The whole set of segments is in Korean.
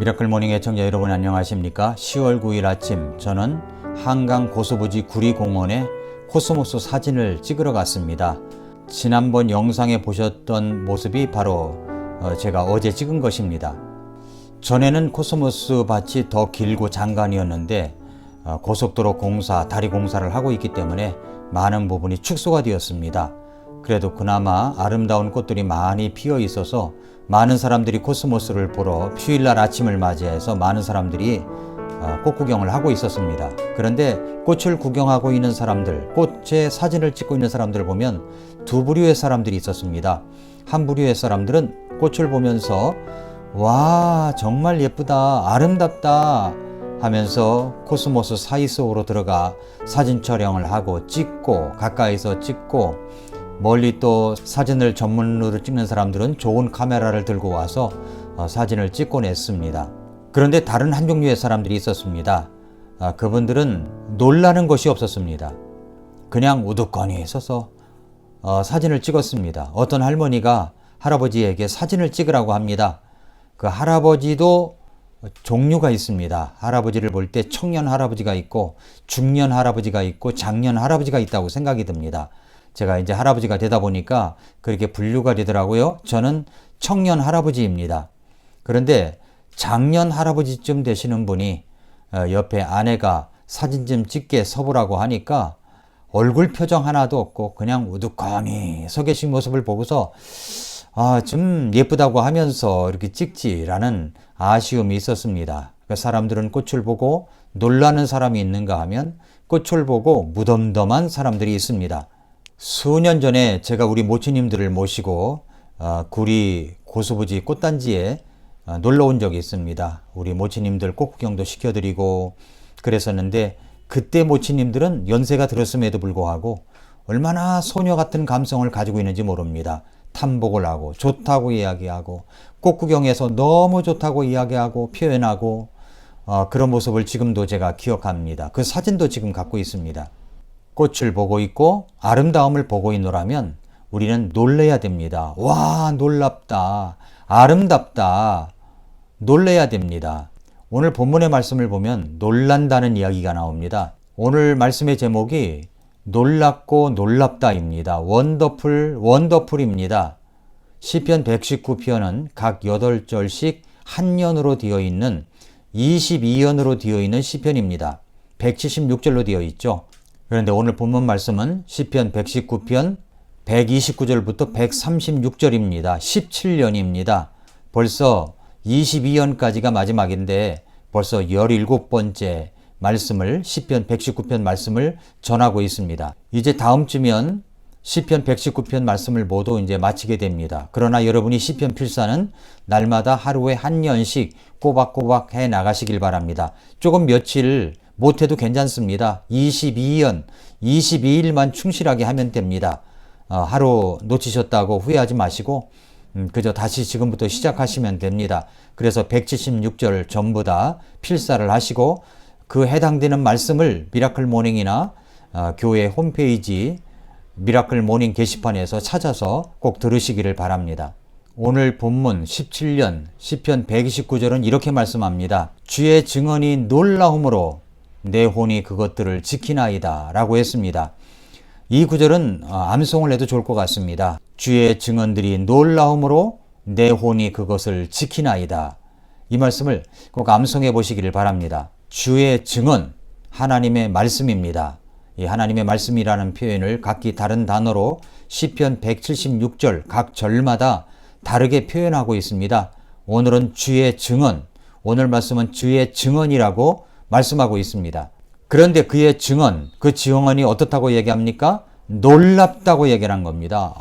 미라클 모닝 애청자 여러분 안녕하십니까? 10월 9일 아침 저는 한강 고수부지 구리공원에 코스모스 사진을 찍으러 갔습니다. 지난번 영상에 보셨던 모습이 바로 제가 어제 찍은 것입니다. 전에는 코스모스 밭이 더 길고 장관이었는데 고속도로 공사, 다리 공사를 하고 있기 때문에 많은 부분이 축소가 되었습니다. 그래도 그나마 아름다운 꽃들이 많이 피어 있어서 많은 사람들이 코스모스를 보러 휴일날 아침을 맞이해서 많은 사람들이 꽃 구경을 하고 있었습니다. 그런데 꽃을 구경하고 있는 사람들, 꽃의 사진을 찍고 있는 사람들을 보면 두 부류의 사람들이 있었습니다. 한 부류의 사람들은 꽃을 보면서 와, 정말 예쁘다, 아름답다 하면서 코스모스 사이 속으로 들어가 사진 촬영을 하고 찍고 가까이서 찍고, 멀리 또 사진을 전문으로 찍는 사람들은 좋은 카메라를 들고 와서 사진을 찍고 냈습니다. 그런데 다른 한 종류의 사람들이 있었습니다. 그분들은 놀라는 것이 없었습니다. 그냥 우두커니 서서 사진을 찍었습니다. 어떤 할머니가 할아버지에게 사진을 찍으라고 합니다. 그 할아버지도 종류가 있습니다. 할아버지를 볼 때 청년 할아버지가 있고 중년 할아버지가 있고 장년 할아버지가 있다고 생각이 듭니다. 제가 이제 할아버지가 되다 보니까 그렇게 분류가 되더라고요. 저는 청년 할아버지입니다. 그런데 장년 할아버지쯤 되시는 분이 옆에 아내가 사진 좀 찍게 서보라고 하니까 얼굴 표정 하나도 없고 그냥 우두커니 서 계신 모습을 보고서 좀 예쁘다고 하면서 이렇게 찍지라는 아쉬움이 있었습니다. 사람들은 꽃을 보고 놀라는 사람이 있는가 하면 꽃을 보고 무덤덤한 사람들이 있습니다. 수년 전에 제가 우리 모치님들을 모시고 구리 고수부지 꽃단지에 놀러 온 적이 있습니다. 우리 모치님들 꽃 구경도 시켜드리고 그랬었는데, 그때 모치님들은 연세가 들었음에도 불구하고 얼마나 소녀 같은 감성을 가지고 있는지 모릅니다. 탐복을 하고 좋다고 이야기하고 꽃 구경에서 너무 좋다고 이야기하고 표현하고 그런 모습을 지금도 제가 기억합니다. 그 사진도 지금 갖고 있습니다. 꽃을 보고 있고 아름다움을 보고 있노라면 우리는 놀래야 됩니다. 와, 놀랍다, 아름답다, 놀래야 됩니다. 오늘 본문의 말씀을 보면 놀란다는 이야기가 나옵니다. 오늘 말씀의 제목이 놀랍고 놀랍다입니다. 원더풀, 원더풀입니다. 시편 119편은 각 8절씩 한 연으로 되어 있는 22연으로 되어 있는 시편입니다. 176절로 되어 있죠. 그런데 오늘 본문 말씀은 시편 119편 129절부터 136절입니다. 17년입니다. 벌써 22년까지가 마지막인데 벌써 17번째 말씀을, 시편 119편 말씀을 전하고 있습니다. 이제 다음 주면 시편 119편 말씀을 모두 이제 마치게 됩니다. 그러나 여러분이 시편 필사는 날마다 하루에 한 년씩 꼬박꼬박 해 나가시길 바랍니다. 조금 며칠 못해도 괜찮습니다. 22연, 22일만 충실하게 하면 됩니다. 하루 놓치셨다고 후회하지 마시고 그저 다시 지금부터 시작하시면 됩니다. 그래서 176절 전부 다 필사를 하시고 그 해당되는 말씀을 미라클 모닝이나 교회 홈페이지 미라클 모닝 게시판에서 찾아서 꼭 들으시기를 바랍니다. 오늘 본문 17년 시편 129절은 이렇게 말씀합니다. 주의 증언이 놀라움으로 내 혼이 그것들을 지키나이다 라고 했습니다. 이 구절은 암송을 해도 좋을 것 같습니다. 주의 증언들이 놀라움으로 내 혼이 그것을 지키나이다. 이 말씀을 꼭 암송해 보시기를 바랍니다. 주의 증언, 하나님의 말씀입니다. 이 하나님의 말씀이라는 표현을 각기 다른 단어로 시편 176절 각 절마다 다르게 표현하고 있습니다. 오늘은 주의 증언, 오늘 말씀은 주의 증언이라고 말씀하고 있습니다. 그런데 그의 증언, 그 증언이 어떻다고 얘기합니까? 놀랍다고 얘기한 겁니다.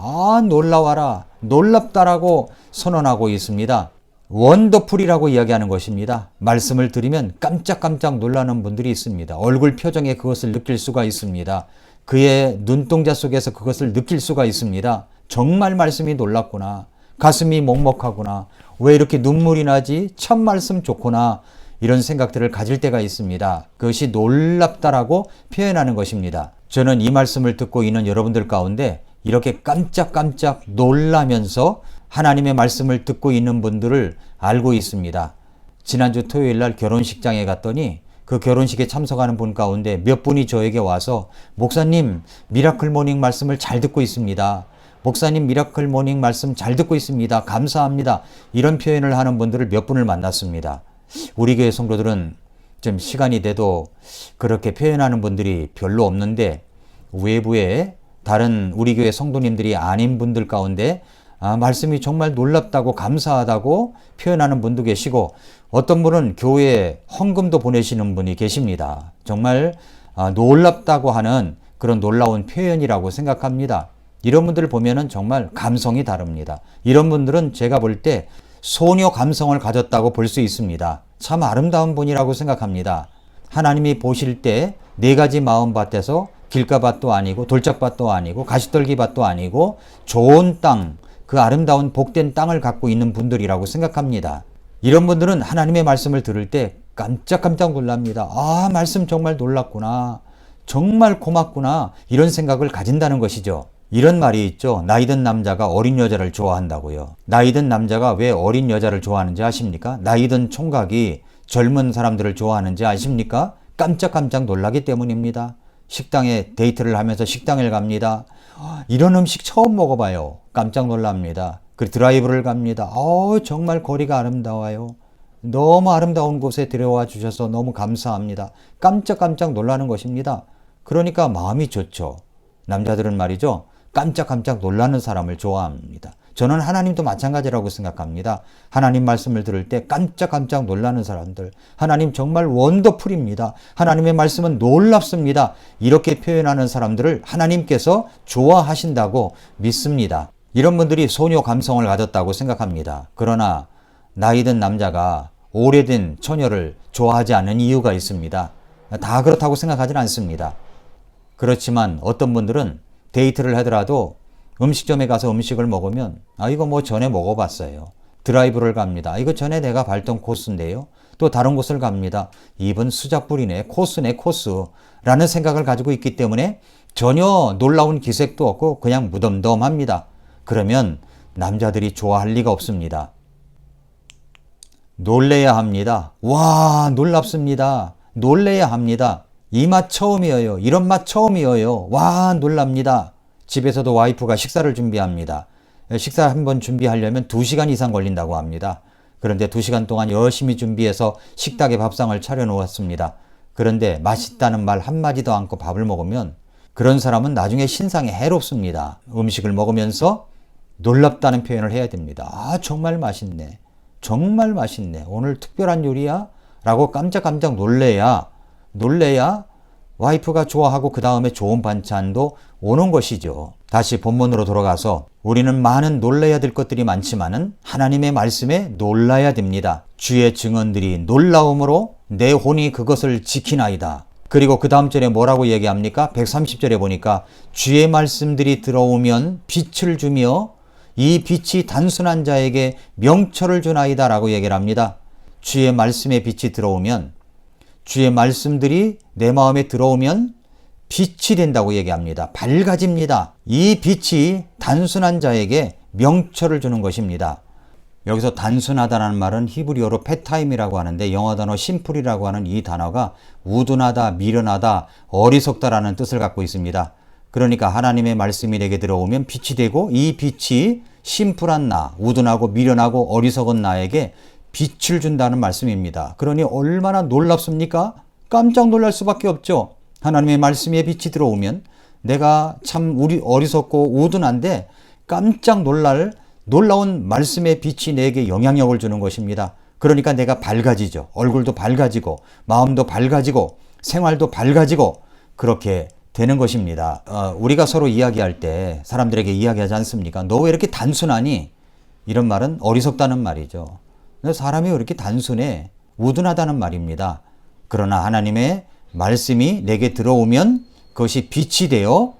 놀라워라, 놀랍다라고 선언하고 있습니다. 원더풀이라고 이야기하는 것입니다. 말씀을 들으면 깜짝깜짝 놀라는 분들이 있습니다. 얼굴 표정에 그것을 느낄 수가 있습니다. 그의 눈동자 속에서 그것을 느낄 수가 있습니다. 정말 말씀이 놀랍구나, 가슴이 먹먹하구나, 왜 이렇게 눈물이 나지, 참 말씀 좋구나, 이런 생각들을 가질 때가 있습니다. 그것이 놀랍다라고 표현하는 것입니다. 저는 이 말씀을 듣고 있는 여러분들 가운데 이렇게 깜짝깜짝 놀라면서 하나님의 말씀을 듣고 있는 분들을 알고 있습니다. 지난주 토요일 날 결혼식장에 갔더니 그 결혼식에 참석하는 분 가운데 몇 분이 저에게 와서 목사님 미라클 모닝 말씀을 잘 듣고 있습니다. 목사님 미라클 모닝 말씀 잘 듣고 있습니다. 감사합니다. 이런 표현을 하는 분들을 몇 분을 만났습니다. 우리 교회 성도들은 좀 시간이 돼도 그렇게 표현하는 분들이 별로 없는데 외부에 다른 우리 교회 성도님들이 아닌 분들 가운데 말씀이 정말 놀랍다고 감사하다고 표현하는 분도 계시고 어떤 분은 교회에 헌금도 보내시는 분이 계십니다. 정말 놀랍다고 하는 그런 놀라운 표현이라고 생각합니다. 이런 분들을 보면은 정말 감성이 다릅니다. 이런 분들은 제가 볼 때 소녀 감성을 가졌다고 볼 수 있습니다. 참 아름다운 분이라고 생각합니다. 하나님이 보실 때 네 가지 마음밭에서 길가밭도 아니고 돌짝밭도 아니고 가시떨기밭도 아니고 좋은 땅, 그 아름다운 복된 땅을 갖고 있는 분들이라고 생각합니다. 이런 분들은 하나님의 말씀을 들을 때 깜짝깜짝 놀랍니다. 말씀 정말 놀랍구나. 정말 고맙구나. 이런 생각을 가진다는 것이죠. 이런 말이 있죠. 나이 든 남자가 어린 여자를 좋아한다고요. 나이 든 남자가 왜 어린 여자를 좋아하는지 아십니까? 나이 든 총각이 젊은 사람들을 좋아하는지 아십니까? 깜짝깜짝 놀라기 때문입니다. 식당에 데이트를 하면서 식당을 갑니다. 이런 음식 처음 먹어봐요. 깜짝 놀랍니다. 그리고 드라이브를 갑니다. 정말 거리가 아름다워요. 너무 아름다운 곳에 데려와 주셔서 너무 감사합니다. 깜짝깜짝 놀라는 것입니다. 그러니까 마음이 좋죠. 남자들은 말이죠. 깜짝깜짝 놀라는 사람을 좋아합니다. 저는 하나님도 마찬가지라고 생각합니다. 하나님 말씀을 들을 때 깜짝깜짝 놀라는 사람들. 하나님 정말 원더풀입니다. 하나님의 말씀은 놀랍습니다. 이렇게 표현하는 사람들을 하나님께서 좋아하신다고 믿습니다. 이런 분들이 소녀 감성을 가졌다고 생각합니다. 그러나 나이 든 남자가 오래된 처녀를 좋아하지 않는 이유가 있습니다. 다 그렇다고 생각하지는 않습니다. 그렇지만 어떤 분들은 데이트를 하더라도 음식점에 가서 음식을 먹으면 이거 뭐 전에 먹어봤어요. 드라이브를 갑니다. 이거 전에 내가 밟던 코스인데요. 또 다른 곳을 갑니다. 이번 수작불이네. 코스네 코스. 라는 생각을 가지고 있기 때문에 전혀 놀라운 기색도 없고 그냥 무덤덤합니다. 그러면 남자들이 좋아할 리가 없습니다. 놀래야 합니다. 와, 놀랍습니다. 놀래야 합니다. 이 맛 처음이에요. 이런 맛 처음이에요. 와, 놀랍니다. 집에서도 와이프가 식사를 준비합니다. 식사 한번 준비하려면 2시간 이상 걸린다고 합니다. 그런데 2시간 동안 열심히 준비해서 식탁에 밥상을 차려놓았습니다. 그런데 맛있다는 말 한마디도 않고 밥을 먹으면 그런 사람은 나중에 신상에 해롭습니다. 음식을 먹으면서 놀랍다는 표현을 해야 됩니다. 정말 맛있네. 정말 맛있네. 오늘 특별한 요리야? 라고 깜짝깜짝 놀래야 와이프가 좋아하고 그 다음에 좋은 반찬도 오는 것이죠. 다시 본문으로 돌아가서 우리는 많은 놀라야 될 것들이 많지만은 하나님의 말씀에 놀라야 됩니다. 주의 증언들이 놀라움으로 내 혼이 그것을 지키나이다. 그리고 그 다음 절에 뭐라고 얘기합니까? 130절에 보니까 주의 말씀들이 들어오면 빛을 주며 이 빛이 단순한 자에게 명철을 주나이다 라고 얘기를 합니다. 주의 말씀에 빛이 들어오면 주의 말씀들이 내 마음에 들어오면 빛이 된다고 얘기합니다. 밝아집니다. 이 빛이 단순한 자에게 명철을 주는 것입니다. 여기서 단순하다는 말은 히브리어로 페타임이라고 하는데 영어 단어 심플이라고 하는 이 단어가 우둔하다, 미련하다, 어리석다라는 뜻을 갖고 있습니다. 그러니까 하나님의 말씀이 내게 들어오면 빛이 되고 이 빛이 심플한 나, 우둔하고 미련하고 어리석은 나에게 빛을 준다는 말씀입니다. 그러니 얼마나 놀랍습니까? 깜짝 놀랄 수밖에 없죠. 하나님의 말씀에 빛이 들어오면 내가 참 어리석고 우둔한데 깜짝 놀라운 말씀의 빛이 내게 영향력을 주는 것입니다. 그러니까 내가 밝아지죠. 얼굴도 밝아지고 마음도 밝아지고 생활도 밝아지고 그렇게 되는 것입니다. 우리가 서로 이야기할 때 사람들에게 이야기하지 않습니까? 너 왜 이렇게 단순하니? 이런 말은 어리석다는 말이죠. 사람이 왜 이렇게 단순해? 우둔하다는 말입니다. 그러나 하나님의 말씀이 내게 들어오면 그것이 빛이 되어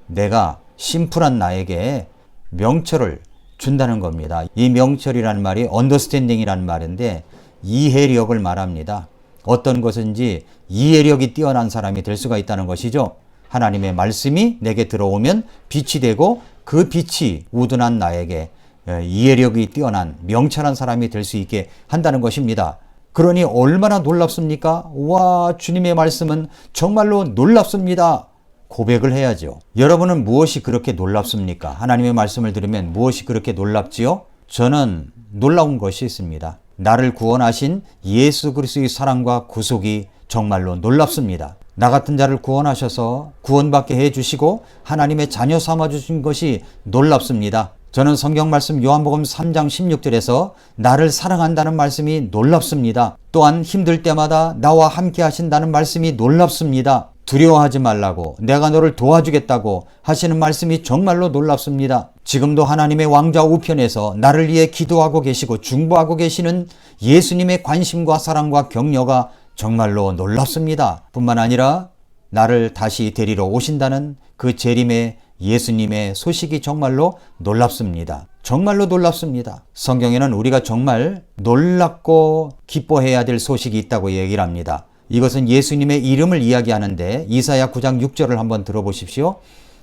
내가 심플한 나에게 명철을 준다는 겁니다. 이 명철이라는 말이 언더스탠딩이라는 말인데 이해력을 말합니다. 어떤 것인지 이해력이 뛰어난 사람이 될 수가 있다는 것이죠. 하나님의 말씀이 내게 들어오면 빛이 되고 그 빛이 우둔한 나에게 이해력이 뛰어난 명철한 사람이 될 수 있게 한다는 것입니다. 그러니 얼마나 놀랍습니까? 와, 주님의 말씀은 정말로 놀랍습니다. 고백을 해야죠. 여러분은 무엇이 그렇게 놀랍습니까? 하나님의 말씀을 들으면 무엇이 그렇게 놀랍지요? 저는 놀라운 것이 있습니다. 나를 구원하신 예수 그리스도의 사랑과 구속이 정말로 놀랍습니다. 나 같은 자를 구원하셔서 구원받게 해주시고 하나님의 자녀 삼아주신 것이 놀랍습니다. 저는 성경 말씀 요한복음 3장 16절에서 나를 사랑한다는 말씀이 놀랍습니다. 또한 힘들 때마다 나와 함께 하신다는 말씀이 놀랍습니다. 두려워하지 말라고, 내가 너를 도와주겠다고 하시는 말씀이 정말로 놀랍습니다. 지금도 하나님의 왕좌 우편에서 나를 위해 기도하고 계시고 중보하고 계시는 예수님의 관심과 사랑과 격려가 정말로 놀랍습니다. 뿐만 아니라 나를 다시 데리러 오신다는 그 재림의 예수님의 소식이 정말로 놀랍습니다. 정말로 놀랍습니다. 성경에는 우리가 정말 놀랍고 기뻐해야 될 소식이 있다고 얘기를 합니다. 이것은 예수님의 이름을 이야기하는데 이사야 9장 6절을 한번 들어보십시오.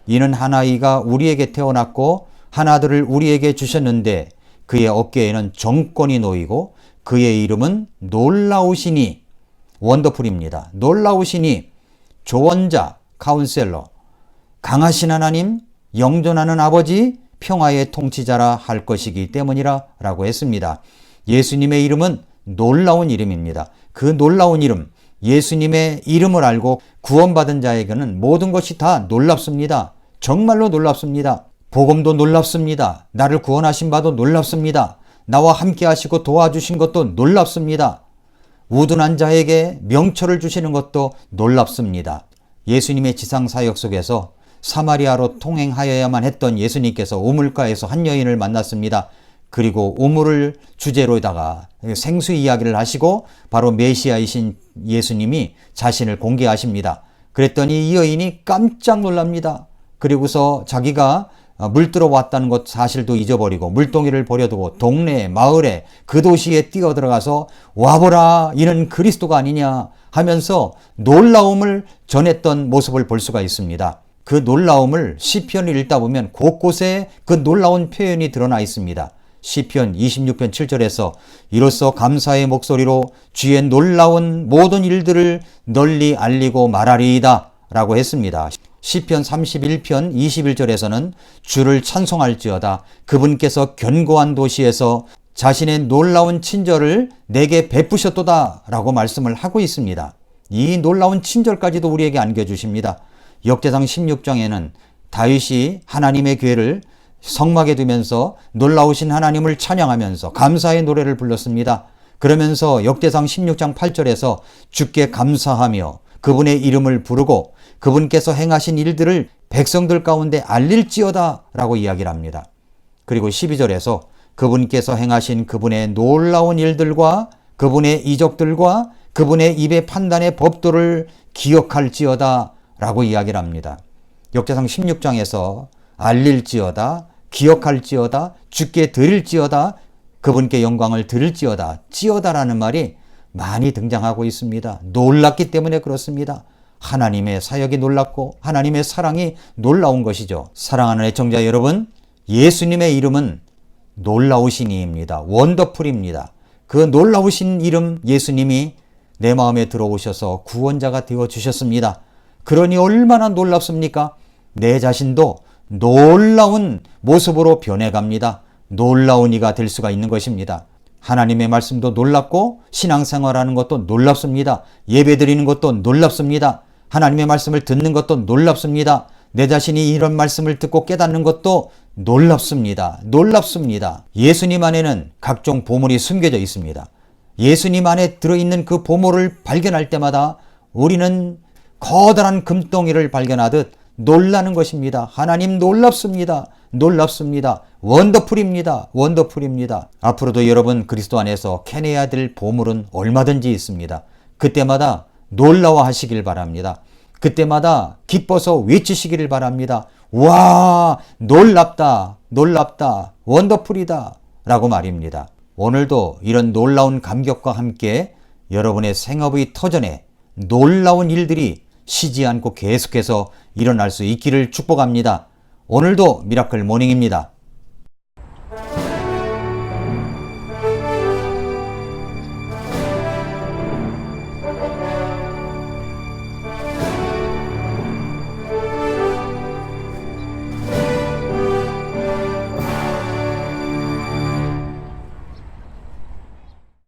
이는 한 아이가 우리에게 태어났고 한 아들을 우리에게 주셨는데 그의 어깨에는 정권이 놓이고 그의 이름은 놀라우시니, 원더풀입니다. 놀라우시니, 조언자, 카운셀러, 강하신 하나님, 영존하는 아버지, 평화의 통치자라 할 것이기 때문이라 라고 했습니다. 예수님의 이름은 놀라운 이름입니다. 그 놀라운 이름, 예수님의 이름을 알고 구원받은 자에게는 모든 것이 다 놀랍습니다. 정말로 놀랍습니다. 복음도 놀랍습니다. 나를 구원하신 바도 놀랍습니다. 나와 함께 하시고 도와주신 것도 놀랍습니다. 우둔한 자에게 명철을 주시는 것도 놀랍습니다. 예수님의 지상사역 속에서 사마리아로 통행하여야만 했던 예수님께서 우물가에서 한 여인을 만났습니다. 그리고 우물을 주제로다가 생수 이야기를 하시고 바로 메시아이신 예수님이 자신을 공개하십니다. 그랬더니 이 여인이 깜짝 놀랍니다. 그리고서 자기가 물 들어왔다는 것 사실도 잊어버리고 물동이를 버려두고 동네에, 마을에, 그 도시에 뛰어들어가서 와보라, 이는 그리스도가 아니냐 하면서 놀라움을 전했던 모습을 볼 수가 있습니다. 그 놀라움을 시편을 읽다 보면 곳곳에 그 놀라운 표현이 드러나 있습니다. 시편 26편 7절에서 이로써 감사의 목소리로 주의 놀라운 모든 일들을 널리 알리고 말하리이다 라고 했습니다. 시편 31편 21절에서는 주를 찬송할지어다, 그분께서 견고한 도시에서 자신의 놀라운 친절을 내게 베푸셨도다 라고 말씀을 하고 있습니다. 이 놀라운 친절까지도 우리에게 안겨주십니다. 역대상 16장에는 다윗이 하나님의 궤를 성막에 두면서 놀라우신 하나님을 찬양하면서 감사의 노래를 불렀습니다. 그러면서 역대상 16장 8절에서 주께 감사하며 그분의 이름을 부르고 그분께서 행하신 일들을 백성들 가운데 알릴지어다 라고 이야기를 합니다. 그리고 12절에서 그분께서 행하신 그분의 놀라운 일들과 그분의 이적들과 그분의 입의 판단의 법도를 기억할지어다 라고 이야기를 합니다. 역대상 16장에서 알릴지어다, 기억할지어다, 주께 드릴지어다, 그분께 영광을 드릴지어다, 찌어다라는 말이 많이 등장하고 있습니다. 놀랍기 때문에 그렇습니다. 하나님의 사역이 놀랍고 하나님의 사랑이 놀라운 것이죠. 사랑하는 애청자 여러분, 예수님의 이름은 놀라우신 이입니다. 원더풀입니다. 그 놀라우신 이름 예수님이 내 마음에 들어오셔서 구원자가 되어 주셨습니다. 그러니 얼마나 놀랍습니까? 내 자신도 놀라운 모습으로 변해갑니다. 놀라운 이가 될 수가 있는 것입니다. 하나님의 말씀도 놀랍고 신앙생활하는 것도 놀랍습니다. 예배드리는 것도 놀랍습니다. 하나님의 말씀을 듣는 것도 놀랍습니다. 내 자신이 이런 말씀을 듣고 깨닫는 것도 놀랍습니다. 놀랍습니다. 예수님 안에는 각종 보물이 숨겨져 있습니다. 예수님 안에 들어있는 그 보물을 발견할 때마다 우리는 커다란 금덩이를 발견하듯 놀라는 것입니다. 하나님 놀랍습니다. 놀랍습니다. 원더풀입니다. 원더풀입니다. 앞으로도 여러분 그리스도 안에서 캐내야 될 보물은 얼마든지 있습니다. 그때마다 놀라워하시길 바랍니다. 그때마다 기뻐서 외치시기를 바랍니다. 와, 놀랍다, 놀랍다, 원더풀이다 라고 말입니다. 오늘도 이런 놀라운 감격과 함께 여러분의 생업의 터전에 놀라운 일들이 쉬지 않고 계속해서 일어날 수 있기를 축복합니다. 오늘도 미라클 모닝입니다.